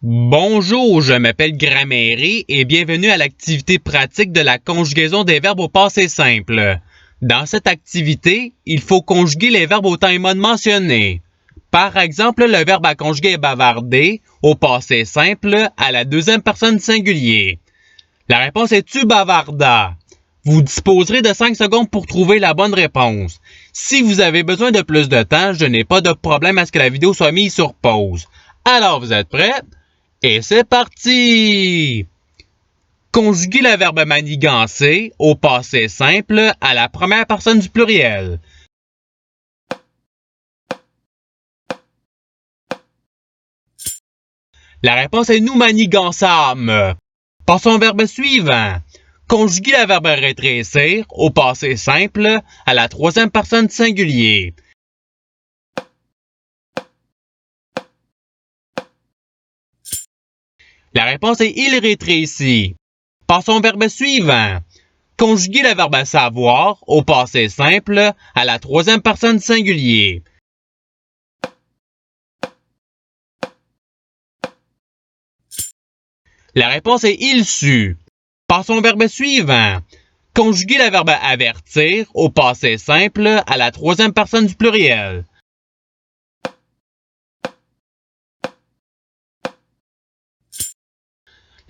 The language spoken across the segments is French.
Bonjour, je m'appelle Grammaire et bienvenue à l'activité pratique de la conjugaison des verbes au passé simple. Dans cette activité, il faut conjuguer les verbes au temps et mode mentionnés. Par exemple, le verbe à conjuguer est bavarder au passé simple à la deuxième personne singulier. La réponse est tu bavardas. Vous disposerez de 5 secondes pour trouver la bonne réponse. Si vous avez besoin de plus de temps, je n'ai pas de problème à ce que la vidéo soit mise sur pause. Alors, vous êtes prêts? Et c'est parti! Conjuguer le verbe manigancer au passé simple à la première personne du pluriel. La réponse est nous manigançâmes. Passons au verbe suivant. Conjuguer le verbe rétrécir au passé simple à la troisième personne singulier. La réponse est il rétrécit. Passons au verbe suivant. Conjuguer le verbe savoir au passé simple à la troisième personne singulier. La réponse est il sut. Passons au verbe suivant. Conjuguer le verbe avertir au passé simple à la troisième personne du pluriel.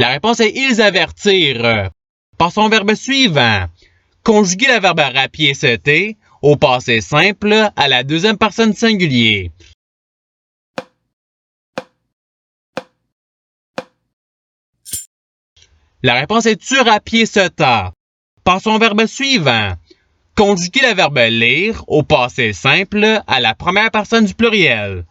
La réponse est ils avertirent. Passons au verbe suivant. Conjuguer le verbe rapiéceter au passé simple à la deuxième personne singulier. La réponse est tu rapiéceta. Passons au verbe suivant. Conjuguer le verbe lire au passé simple à la première personne du pluriel.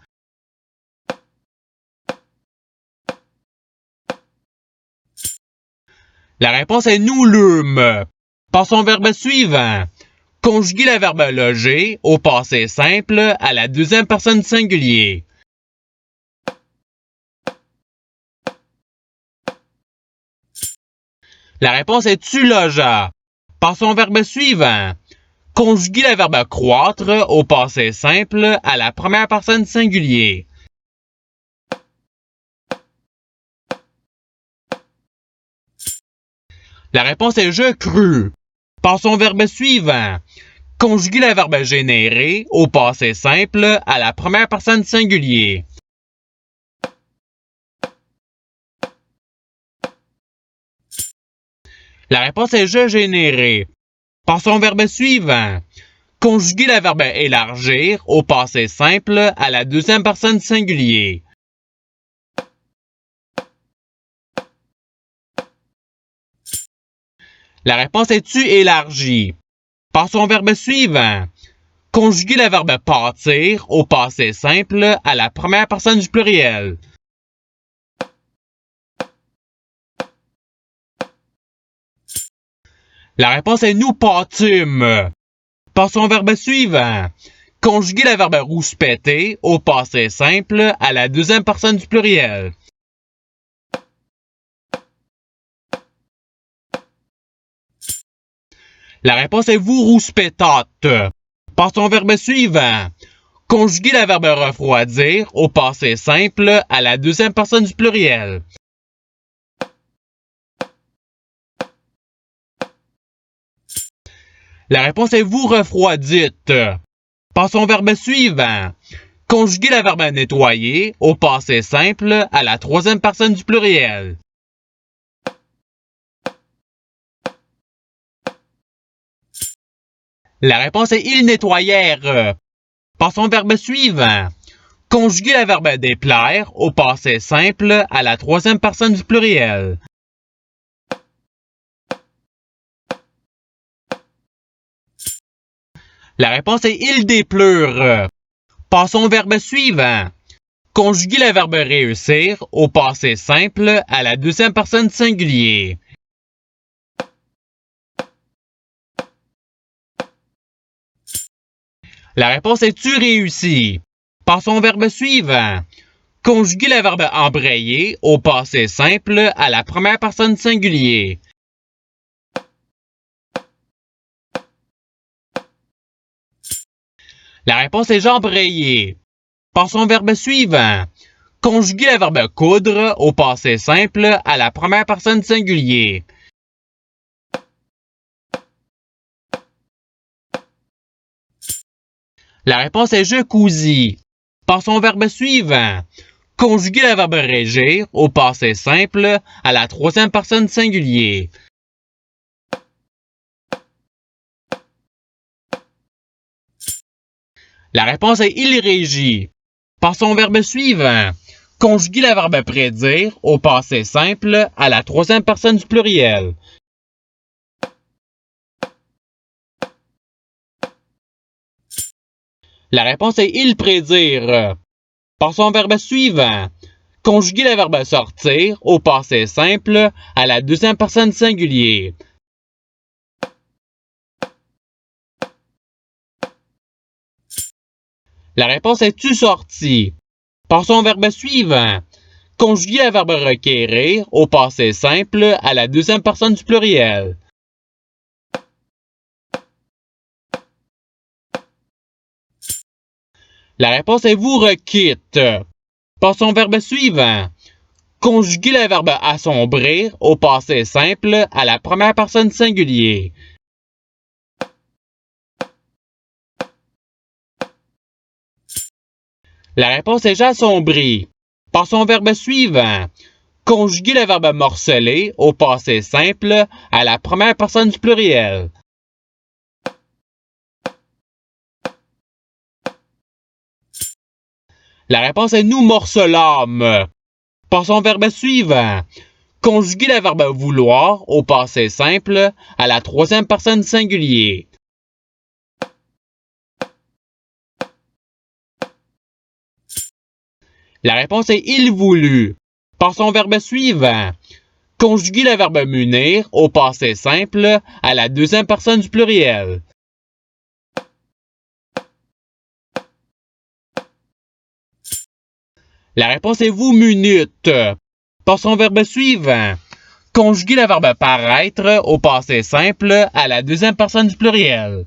La réponse est nous lûmes. Passons au verbe suivant. Conjuguer le verbe loger au passé simple à la deuxième personne singulier. La réponse est tu logeas. Passons au verbe suivant. Conjuguer le verbe croître au passé simple à la première personne singulier. La réponse est je crus. Passons au verbe suivant. Conjuguer le verbe générer au passé simple à la première personne singulier. La réponse est je générai. Passons au verbe suivant. Conjuguer le verbe élargir au passé simple à la deuxième personne singulier. La réponse est tu élargi. Passons au verbe suivant. Conjuguer le verbe pâtir au passé simple à la première personne du pluriel. La réponse est nous pâtîmes. Passons au verbe suivant. Conjuguer le verbe rouspéter au passé simple à la deuxième personne du pluriel. La réponse est vous rouspétâtes. Passons au verbe suivant. Conjuguer le verbe refroidir au passé simple à la deuxième personne du pluriel. La réponse est vous refroidîtes. Passons au verbe suivant. Conjuguer le verbe nettoyer au passé simple à la troisième personne du pluriel. La réponse est ils nettoyèrent. Passons au verbe suivant. Conjuguer le verbe déplaire au passé simple à la troisième personne du pluriel. La réponse est ils déplurent. Passons au verbe suivant. Conjuguer le verbe réussir au passé simple à la deuxième personne singulier. La réponse est tu réussis. Passons au verbe suivant. Conjuguer le verbe embrayer au passé simple à la première personne singulier. La réponse est j'embrayais. Passons au verbe suivant. Conjuguer le verbe coudre au passé simple à la première personne du singulier. La réponse est je cousis. Passons au verbe suivant. Conjuguer le verbe régir au passé simple à la troisième personne du singulier. La réponse est il régit. Passons au verbe suivant. Conjuguer le verbe prédire au passé simple à la troisième personne du pluriel. La réponse est il prédire. Passons au verbe suivant. Conjuguer le verbe sortir au passé simple à la deuxième personne du singulier. La réponse est tu sorti. Passons au verbe suivant. Conjuguer le verbe requérir au passé simple à la deuxième personne du pluriel. La réponse est vous requitte. Passons au verbe suivant. Conjuguer le verbe assombrir au passé simple à la première personne du singulier. La réponse est j'assombris. Passons au verbe suivant. Conjuguer le verbe morceler au passé simple à la première personne du pluriel. La réponse est nous morcelâmes. Passons au verbe suivant. Conjuguer le verbe vouloir au passé simple à la troisième personne du singulier. La réponse est il voulut. Passons au verbe suivant. Conjuguer le verbe munir au passé simple à la deuxième personne du pluriel. La réponse est vous munûtes. Passons au verbe suivant. Conjuguer le verbe paraître au passé simple à la deuxième personne du pluriel.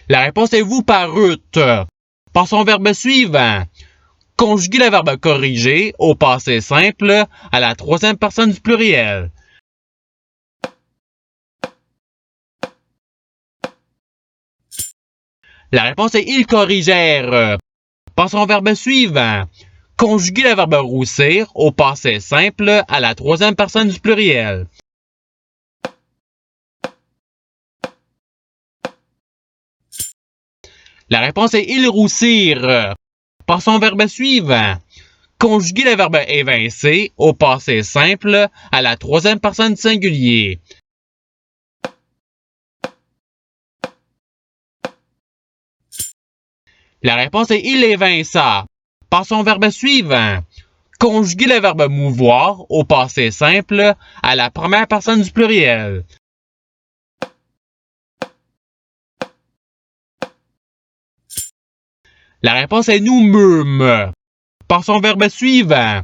La réponse est vous parûtes. Passons au verbe suivant. Conjuguer le verbe corriger au passé simple à la troisième personne du pluriel. La réponse est ils corrigèrent. Passons au verbe suivant. Conjuguer le verbe roussir au passé simple à la troisième personne du pluriel. La réponse est ils roussirent. Passons au verbe suivant. Conjuguer le verbe évincer au passé simple à la troisième personne du singulier. La réponse est il évinça. Passons au verbe suivant. Conjuguer le verbe mouvoir au passé simple à la première personne du pluriel. La réponse est nous mûmes. Passons au verbe suivant.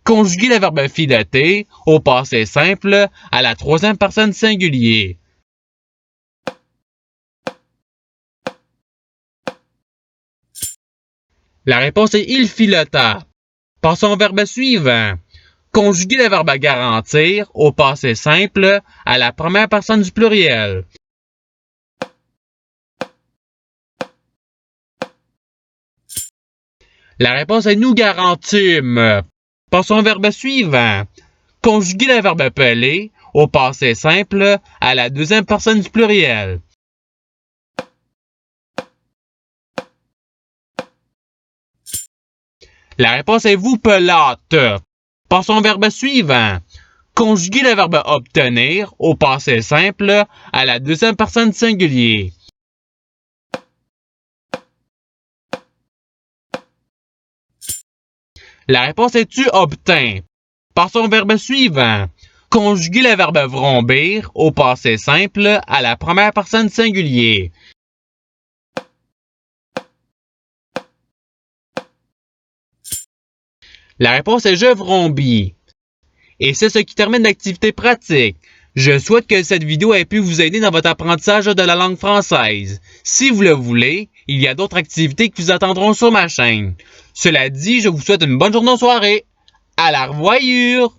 Conjuguer le verbe fileter au passé simple à la troisième personne du singulier. La réponse est il filota. Passons au verbe suivant. Conjuguer le verbe garantir au passé simple à la première personne du pluriel. La réponse est nous garantîmes. Passons au verbe suivant. Conjuguer le verbe peler au passé simple à la deuxième personne du pluriel. La réponse est vous pelâtes. Passons au verbe suivant. Conjuguer le verbe obtenir au passé simple à la deuxième personne du singulier. La réponse est tu obtins. Passons au verbe suivant. Conjuguer le verbe vrombir au passé simple à la première personne du singulier. La réponse est je vrombis. Et c'est ce qui termine l'activité pratique. Je souhaite que cette vidéo ait pu vous aider dans votre apprentissage de la langue française. Si vous le voulez, il y a d'autres activités qui vous attendront sur ma chaîne. Cela dit, je vous souhaite une bonne journée ou soirée. À la revoyure!